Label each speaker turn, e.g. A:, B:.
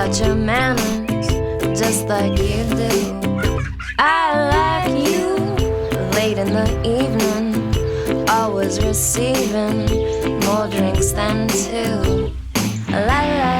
A: about your manners, just like you do. I like you late in the evening, always receiving more drinks than two. La la